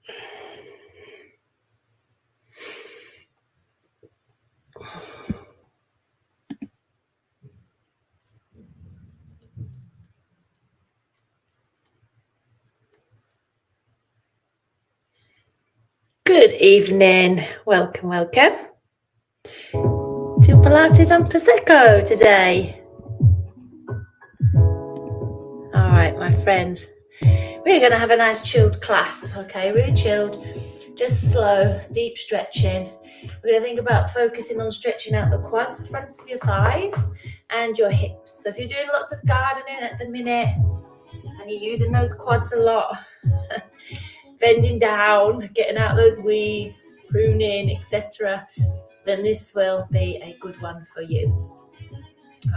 Good evening. Welcome to Pilates and Prosecco today. All right, my friends, we're going to have a nice chilled class, okay? Really chilled, just slow, deep stretching. We're going to think about focusing on stretching out the quads, the front of your thighs and your hips. So if you're doing lots of gardening at the minute and you're using those quads a lot, bending down, getting out those weeds, pruning, etc., then this will be a good one for you.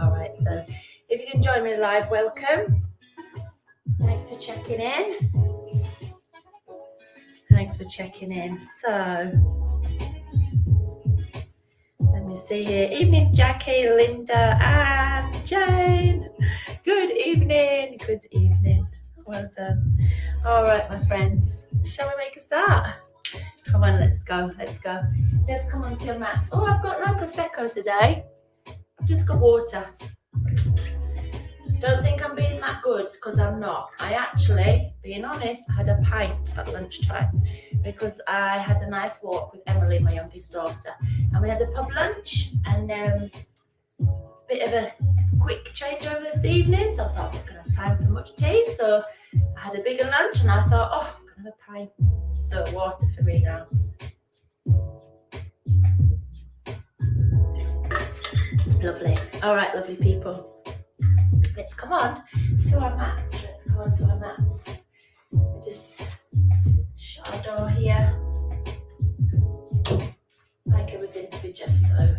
All right, so if you can join me live, welcome. Thanks for checking in. So, let me see here. Evening, Jackie, Linda, and Jane. Good evening. Well done. All right, my friends. Shall we make a start? Come on, let's go. Just come onto your mats. Oh, I've got no Prosecco today. I've just got water. Don't think I'm being that good, because I'm not. I actually, being honest, had a pint at lunchtime because I had a nice walk with Emily, my youngest daughter, and we had a pub lunch and bit of a quick changeover this evening, so I thought we're going to have time for much tea, so I had a bigger lunch and I thought, oh, I'm going to have a pint. So water for me now. It's lovely. All right, lovely people. Let's come on to our mats. We just shut our door here. Like everything to be just so.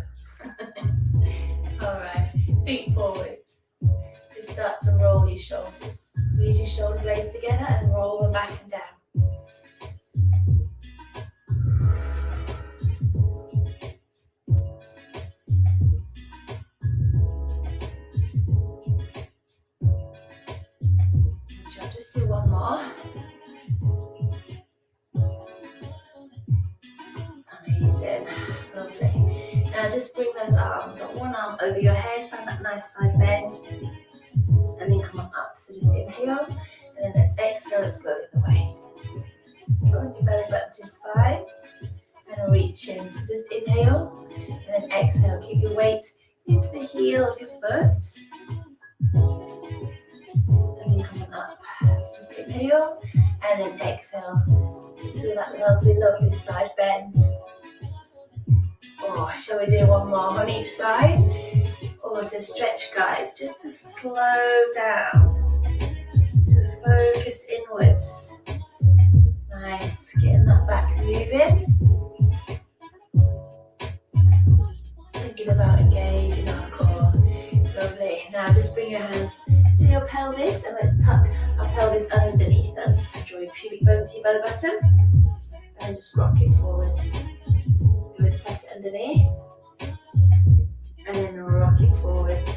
All right, feet forwards. Just start to roll your shoulders. Squeeze your shoulder blades together and roll them back and down. Just do one more. Amazing. Lovely. Now just bring those arms up, one arm over your head, find that nice side bend, and then come on up. So just inhale, and then let's exhale, let's go the other way. Go on your belly button to your spine, and reach in. So just inhale, and then exhale. Keep your weight into the heel of your foot. And then come on up. So just inhale and then exhale. Just feel that lovely, lovely side bend. Oh, shall we do one more on each side? Oh, to stretch, guys, just to slow down, to focus inwards. Nice, getting that back moving. Thinking about engaging our core. Lovely. Now just bring your hands to your pelvis and let's tuck our pelvis underneath us. Draw your pubic bone to your belly button and just rock it forwards. Good, tuck it underneath and then rock it forwards.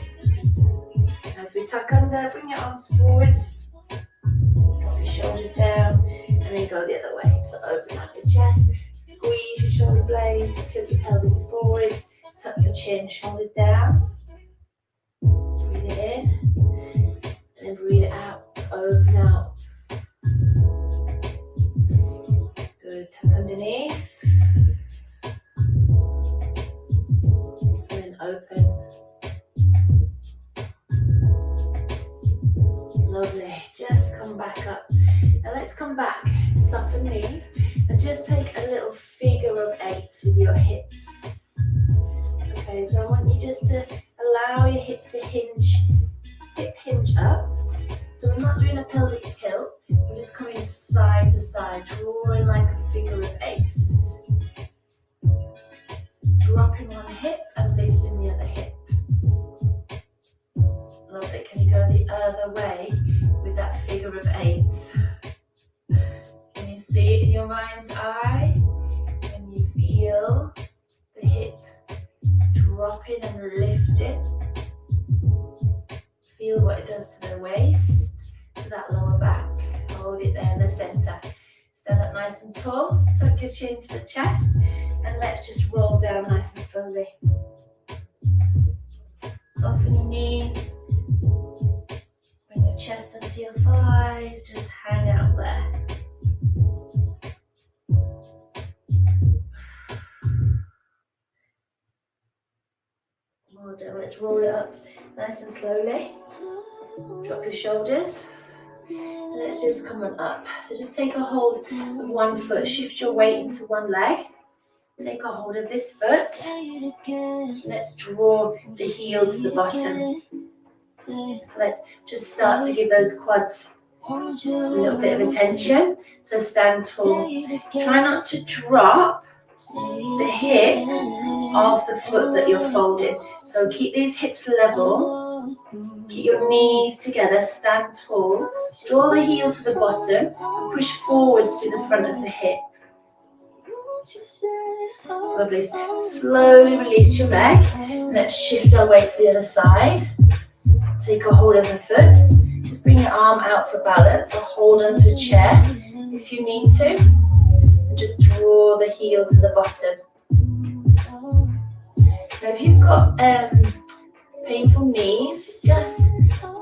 As we tuck under, bring your arms forwards, drop your shoulders down and then go the other way. So open up your chest, squeeze your shoulder blades, tilt your pelvis forwards, tuck your chin, shoulders down. Breathe it in, and then breathe it out, open out. Good, tuck underneath, and then open. Lovely, just come back up. Now let's come back, soften knees, and just take a little figure of 8 with your hips. Okay, so I want you just to allow your hip to hinge up. So we're not doing a pelvic tilt, we're just coming side to side, drawing like a figure of 8. Dropping one hip and lifting the other hip. Lovely, can you go the other way with that figure of 8? Can you see it in your mind's eye? Can you feel the hip dropping and lifting? Feel what it does to the waist, to that lower back. Hold it there in the center. Stand up nice and tall. Tuck your chin to the chest, and let's just roll down nice and slowly. Soften your knees. Bring your chest onto your thighs. Just hang out there. Well done. Let's roll it up nice and slowly. Drop your shoulders. And let's just come on up. So just take a hold of one foot. Shift your weight into one leg. Take a hold of this foot. Let's draw the heel to the bottom. So let's just start to give those quads a little bit of attention. So stand tall. Try not to drop the hip of the foot that you're folding. So keep these hips level. Keep your knees together. Stand tall. Draw the heel to the bottom and push forwards to the front of the hip. Lovely. Slowly release your leg. Let's shift our weight to the other side. Take a hold of the foot. Just bring your arm out for balance or hold onto a chair if you need to. And just draw the heel to the bottom. Now if you've got painful knees, just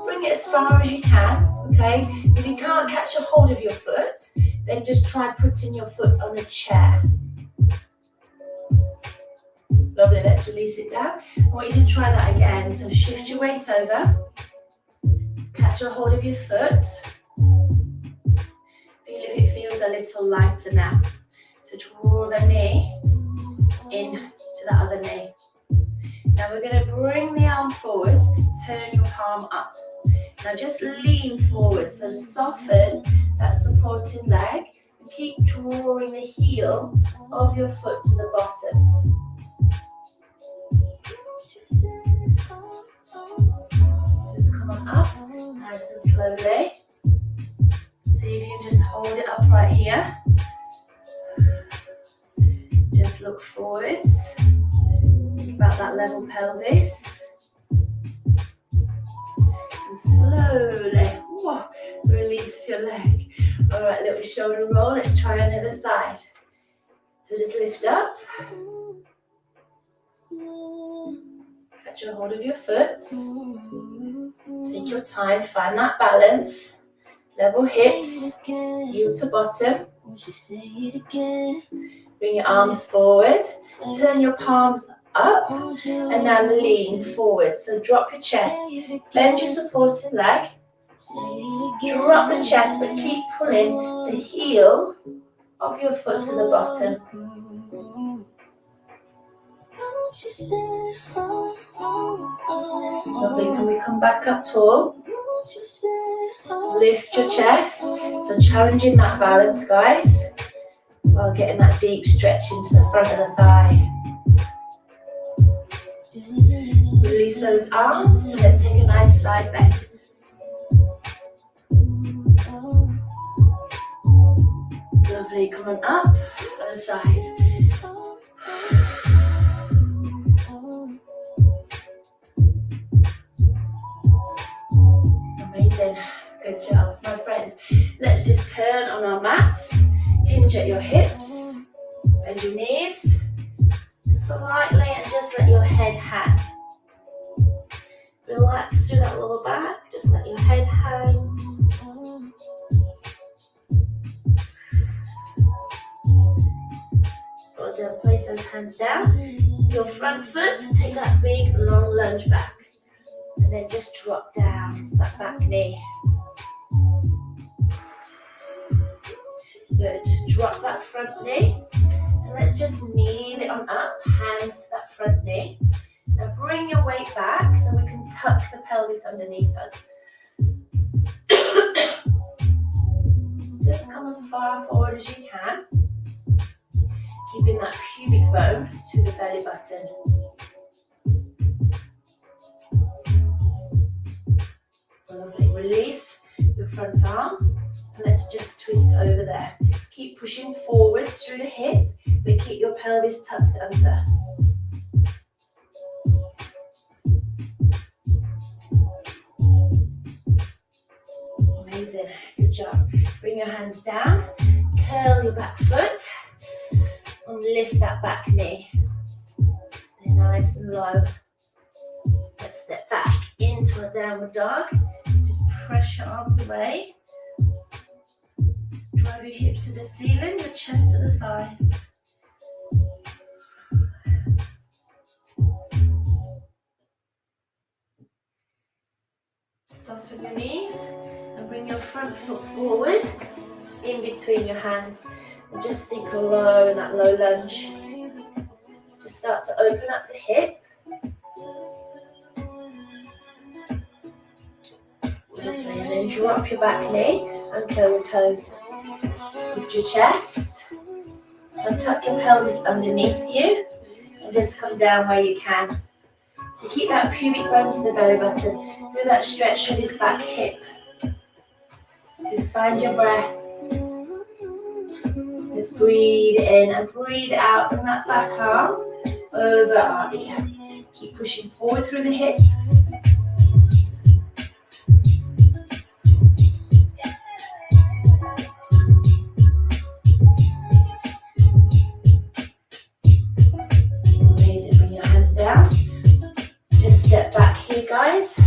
bring it as far as you can, okay? If you can't catch a hold of your foot, then just try putting your foot on a chair. Lovely, let's release it down. I want you to try that again. So shift your weight over, catch a hold of your foot. Feel if it feels a little lighter now. So draw the knee in to the other knee. Now we're going to bring the arm forwards, turn your palm up. Now just lean forward, so soften that supporting leg and keep drawing the heel of your foot to the bottom. Just come on up, nice and slowly. See if you can just hold it up right here. Just look forwards. Think about that level pelvis. And slowly, release your leg. All right, little shoulder roll. Let's try on the other side. So just lift up. Catch a hold of your foot. Take your time, find that balance. Level hips, heel to bottom. Bring your arms forward. Turn your palms up and now lean forward. So drop your chest, bend your supporting leg. Drop the chest, but keep pulling the heel of your foot to the bottom. Lovely, can we come back up tall? Lift your chest, so challenging that balance, guys, while getting that deep stretch into the front of the thigh. Release those arms, and let's take a nice side bend. Lovely, come on up, other side. Amazing, good job, my friends. Let's just turn on our mats, hinge at your hips, bend your knees slightly and just let your head hang. Relax through that lower back, just let your head hang. Well done, place those hands down. Your front foot, take that big long lunge back. And then just drop down to that back knee. Good. Drop that front knee. And let's just kneel it on up, hands to that front knee. Now bring your weight back so we can tuck the pelvis underneath us. Just come as far forward as you can. Keeping that pubic bone to the belly button. Lovely. Release your front arm and let's just twist over there. Keep pushing forwards through the hip, but keep your pelvis tucked under. Amazing. Good job. Bring your hands down. curl your back foot and lift that back knee. Stay nice and low. Let's step back into a downward dog. Just press your arms away. Drive your hips to the ceiling, your chest to the thighs. Soften your knees and bring your front foot forward in between your hands and just sink low in that low lunge. Just start to open up the hip. Lovely. And then drop your back knee and curl your toes. Lift your chest and tuck your pelvis underneath you and just come down where you can. So keep that pubic bone to the belly button. Do that stretch through this back hip. Just find your breath. Just breathe in and breathe out in that back arm over our ear. Keep pushing forward through the hip. Amazing. Bring your hands down. Just step back here, guys.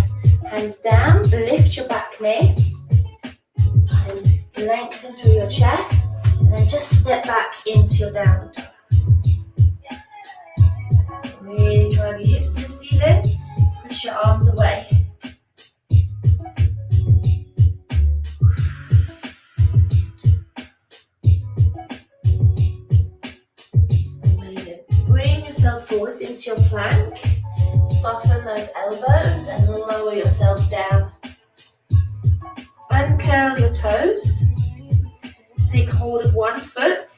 Hands down. Lift your back knee. And lengthen through your chest. And then just step back into your downward dog. Really drive your hips to the ceiling. Push your arms away. Amazing. Bring yourself forwards into your plank. Soften those elbows and lower yourself down. Uncurl your toes. Take hold of one foot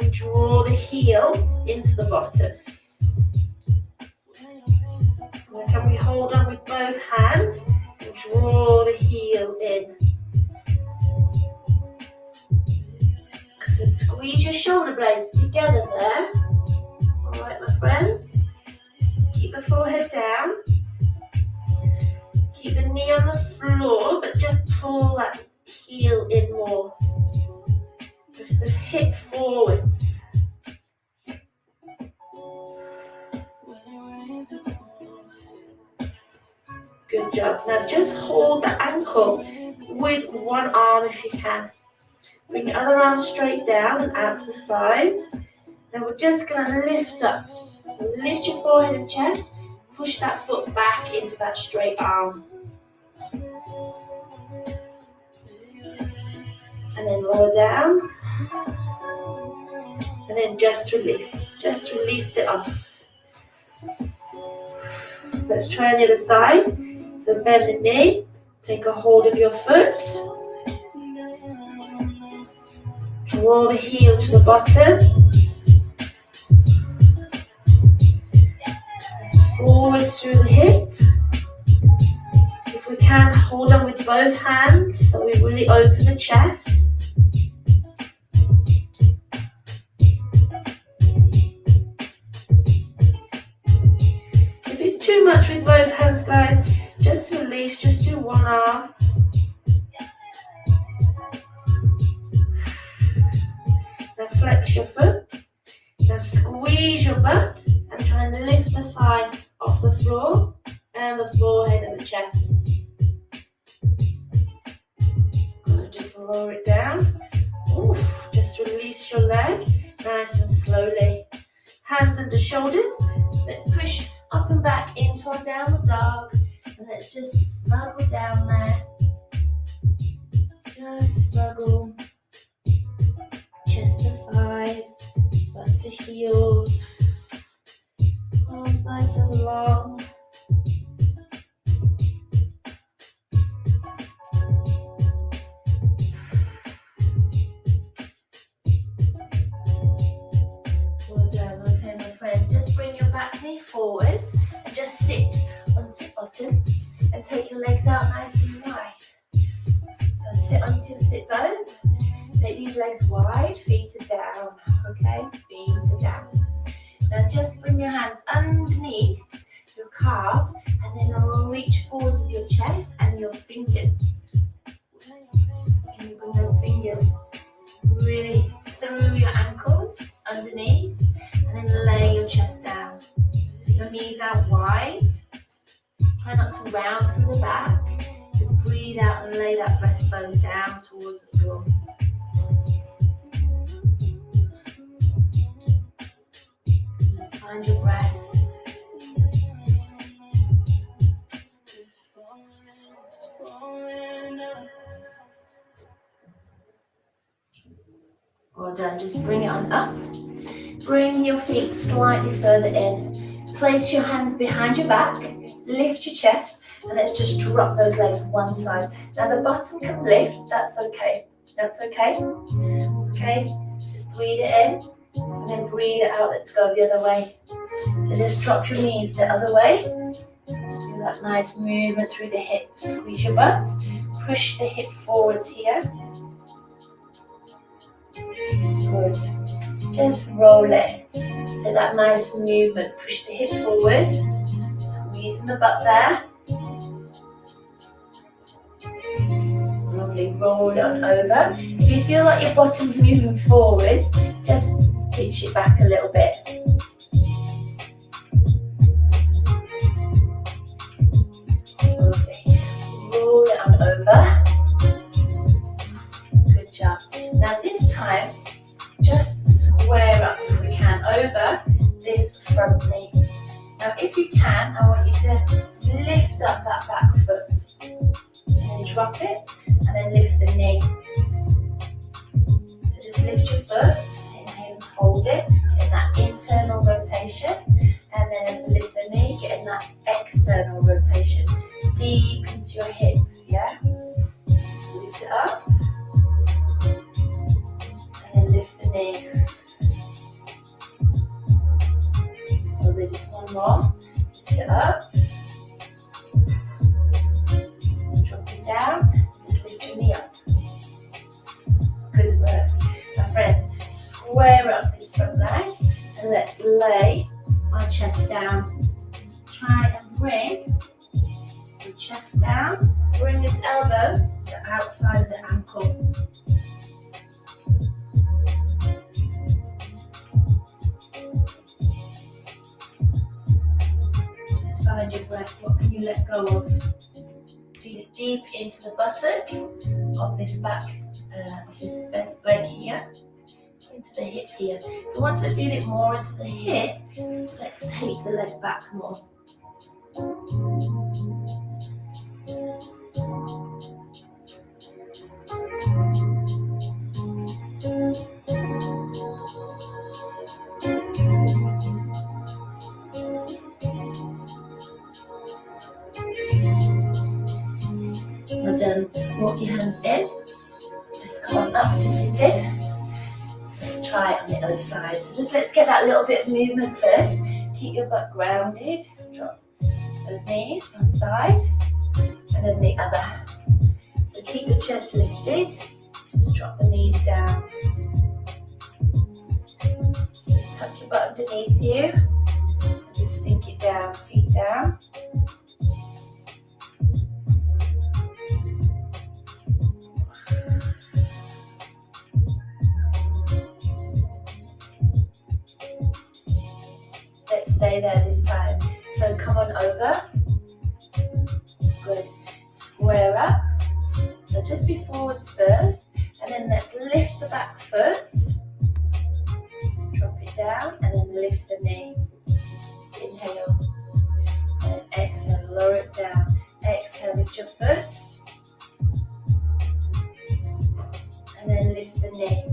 and draw the heel into the bottom. Now can we hold on with both hands and draw the heel in? So squeeze your shoulder blades together there. Alright, my friends. Keep the forehead down. Keep the knee on the floor, but just pull that heel in more. Just the hip forwards. Good job. Now just hold the ankle with one arm if you can. Bring your other arm straight down and out to the side. Now we're just going to lift up. So lift your forehead and chest. Push that foot back into that straight arm. And then lower down. And then just release. Just release it off. Let's try on the other side. So bend the knee. Take a hold of your foot. Draw the heel to the bottom. Press forwards through the hip. If we can, hold on with both hands so we really open the chest. If it's too much with both hands, guys, just release, just do one arm. Now flex your foot. Now squeeze your butt and try and lift the thigh off the floor and the forehead and the chest. Good, just lower it down. Ooh, just release your leg nice and slowly. Hands under shoulders. Let's push up and back into our downward dog. And let's just snuggle down there. Just snuggle. Chest to thighs, butt to heels. Arms nice and long. Well done. Okay, my friend. Just bring your back knee forwards and just sit onto your bottom and take your legs out nice and wide. So sit onto your sit bones. Take these legs wide, feet are down, okay? Feet are down. Now just bring your hands underneath your calves and then reach forwards with your chest and your fingers. Can you bring those fingers really underneath, and then lay your chest down. So your knees out wide. Try not to round through the back. Just breathe out and lay that breastbone down towards the floor. Just find your breath. Well done. Just bring it on up. Bring your feet slightly further in. Place your hands behind your back. Lift your chest. And let's just drop those legs one side. Now the bottom can lift. That's okay. That's okay. Okay. Just breathe it in. And then breathe it out. Let's go the other way. So just drop your knees the other way. Do that nice movement through the hips. Squeeze your butt. Push the hip forwards here. Good. Just roll it. So that nice movement. Push the hip forward. Squeezing the butt there. Lovely. Roll it on over. If you feel like your bottom's moving forwards, just pitch it back a little bit. Lovely. Roll it on over. Good job. Now this time, just square up if we can over this front knee. Now if you can, I want you to lift up that back foot. And then drop it, and then lift the knee. So just lift your foot, inhale and hold it, in that internal rotation. And then as we lift the knee, get in that external rotation. Deep into your hip, yeah? Lift it up. And then lift the knee. Maybe just one more. Lift it up. Drop it down. Just lift your knee up. Good work. My friends, square up this front leg. And let's lay our chest down. Try and bring your chest down. Bring this elbow to outside the ankle. Just find your breath. What can you let go of? Feel it deep into the buttock of this back, of this leg here. Into the hip here. If you want to feel it more into the hip, let's take the leg back more. Well done. Walk your hands in. Just come on up to sitting. Try it on the other side. So just let's get that little bit of movement first. Keep your butt grounded. Drop those knees one side and then the other. So keep your chest lifted. Just drop the knees down. Just tuck your butt underneath you. And just sink it down, feet down. Let's stay there this time. So come on over. Good. Square up. So just be forwards first. And then let's lift the back foot. Drop it down and then lift the knee. Just inhale. And then exhale. Lower it down. Exhale. Lift your foot. And then lift the knee.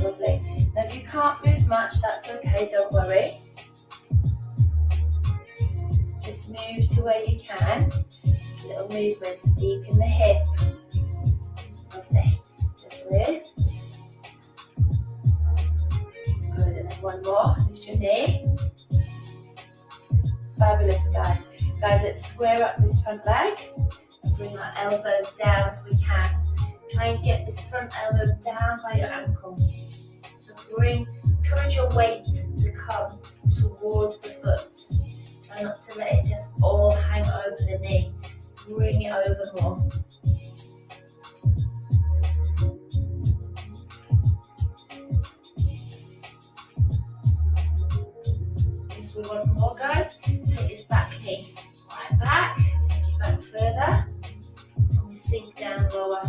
Lovely. Now if you can't move much, that's okay, don't worry. Just move to where you can. Just little movements deep in the hip. Lovely. Just lift. Good, and then one more. Lift your knee. Fabulous, guys. Guys, let's square up this front leg. And bring our elbows down if we can. Try and get this front elbow down by your ankle. So encourage your weight to come towards the foot. Try not to let it just all hang over the knee. Bring it over more. sink down lower.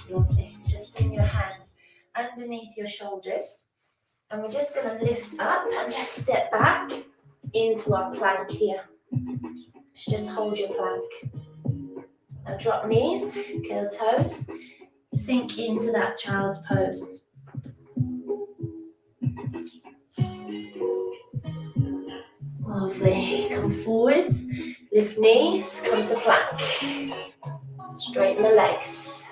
Lovely. Just bring your hands underneath your shoulders, and we're just going to lift up and just step back into our plank here. Just hold your plank. Now drop knees, curl toes, sink into that child's pose. Lovely. Come forwards, lift knees, come to plank. Straighten the legs.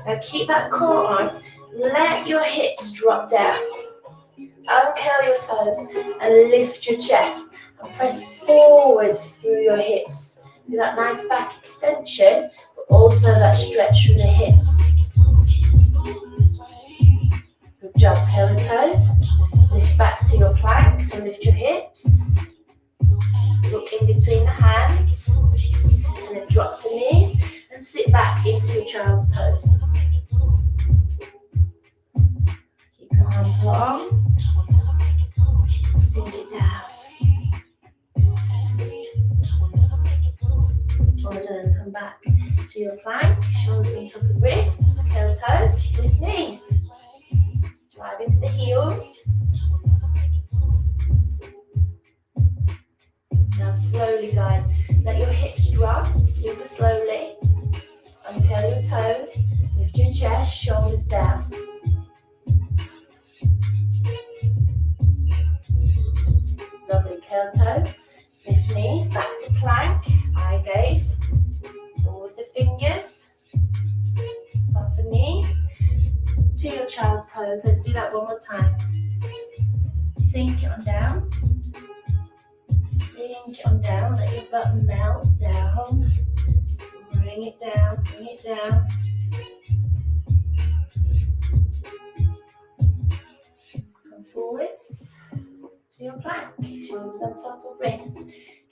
Now keep that core on. Let your hips drop down. Uncurl your toes and lift your chest. And press forwards through your hips. Do that nice back extension, but also that stretch through the hips. Good job. Curl the toes. Lift back to your plank, so lift your hips. Look in between the hands. And then drop to knees and sit back into your child's pose. Keep your arms long. Sink it down. Well done. Come back to your plank. Shoulders on top of wrists. Curl toes. Lift knees. Drive into the heels. Now slowly, guys, let your hips drop super slowly. Uncurl your toes. Lift your chest. Shoulders down. Lovely. Curl toes. Lift knees. Back to plank. Eye gaze. Forward to fingers. Soften knees. To your child's pose. Let's do that one more time. Sink it on down. Sink it on down. Let your butt melt down. Bring it down. Bring it down. Come forwards to your plank. Shoulders on top of wrists.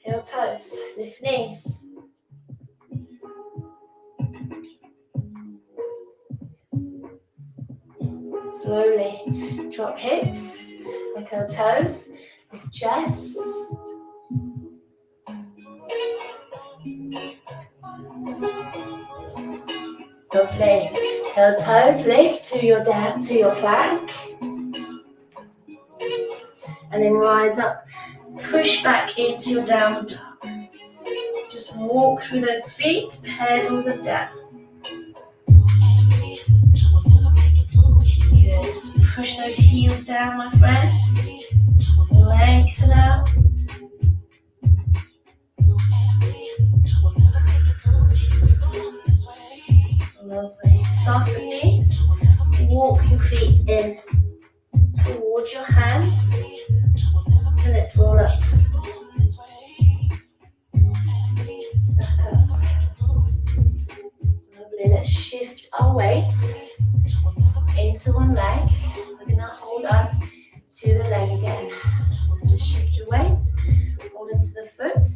Curl toes. Lift knees. Slowly drop hips, and curl toes, lift chest. Lovely. Curl toes, lift to your down to your plank. And then rise up, push back into your downward dog. Just walk through those feet, pedal them down. Just push those heels down, my friend. Lengthen out. Lovely. Soften knees. Walk your feet in towards your hands. And let's roll up. Stack up. Lovely. Let's shift our weight into one leg. We're going to hold on to the leg again. So just shift your weight, hold into the foot.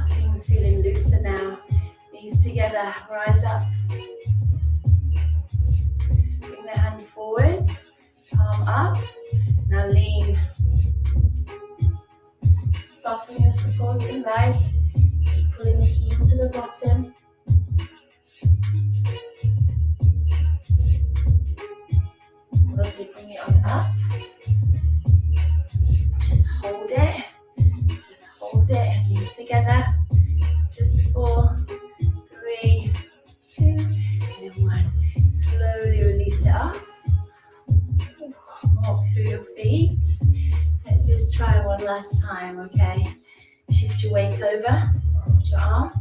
Things feeling looser now. Knees together, rise up. Bring the hand forward, palm up. Now lean. Soften your supporting leg. Keep pulling the heel to the bottom. Lovely, bring it on up. Just hold it. Just hold it. Knees together. Just 4, 3, 2, and then 1. Slowly release it off. Walk through your feet. Let's just try one last time, okay? Shift your weight over. Hold your arm.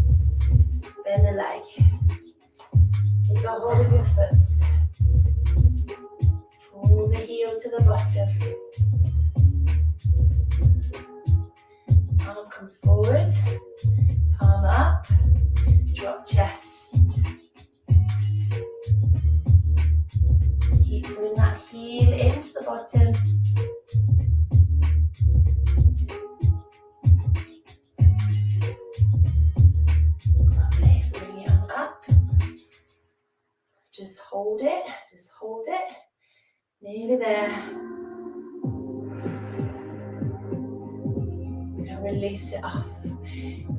Bend the leg. Take a hold of your foot. Pull the heel to the bottom. Arm comes forward. Palm up. Drop chest. Keep pulling that heel into the bottom. Just hold it, just hold it. Nearly there. And release it off.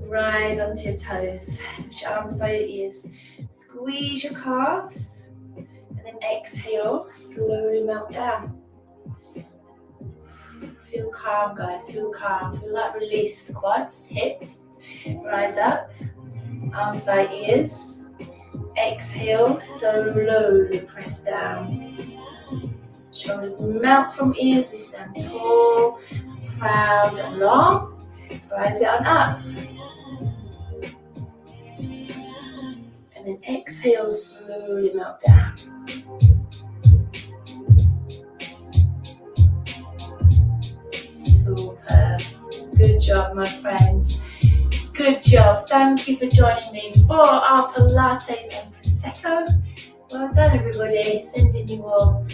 Rise onto your toes. Lift your arms by your ears. Squeeze your calves. And then exhale, slowly melt down. Feel calm, guys, feel calm. Feel that release. Quads, hips. Rise up. Arms by ears. Exhale, slowly press down. Shoulders melt from ears. We stand tall, proud and long. Rise it on up. And then exhale, slowly melt down. Superb. Good job, my friends. Good job. Thank you for joining me for our Pilates and Prosecco. Well done, everybody. Sending you all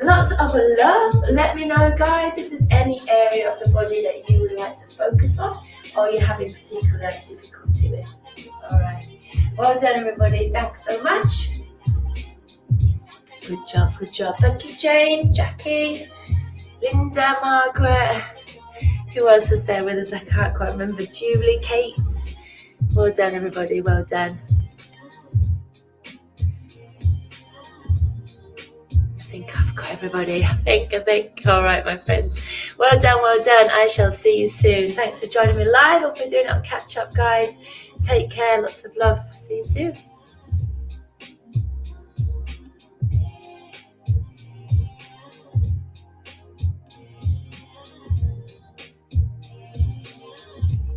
lots of love. Let me know, guys, if there's any area of the body that you would like to focus on or you're having particular difficulty with. All right. Well done, everybody. Thanks so much. Good job, good job. Thank you, Jane, Jackie, Linda, Margaret. Who else was there with us? I can't quite remember. Julie, Kate. Well done, everybody. Well done. I think I've got everybody. I think. All right, my friends. Well done, well done. I shall see you soon. Thanks for joining me live. Hope we're doing it on catch up, guys. Take care. Lots of love. See you soon.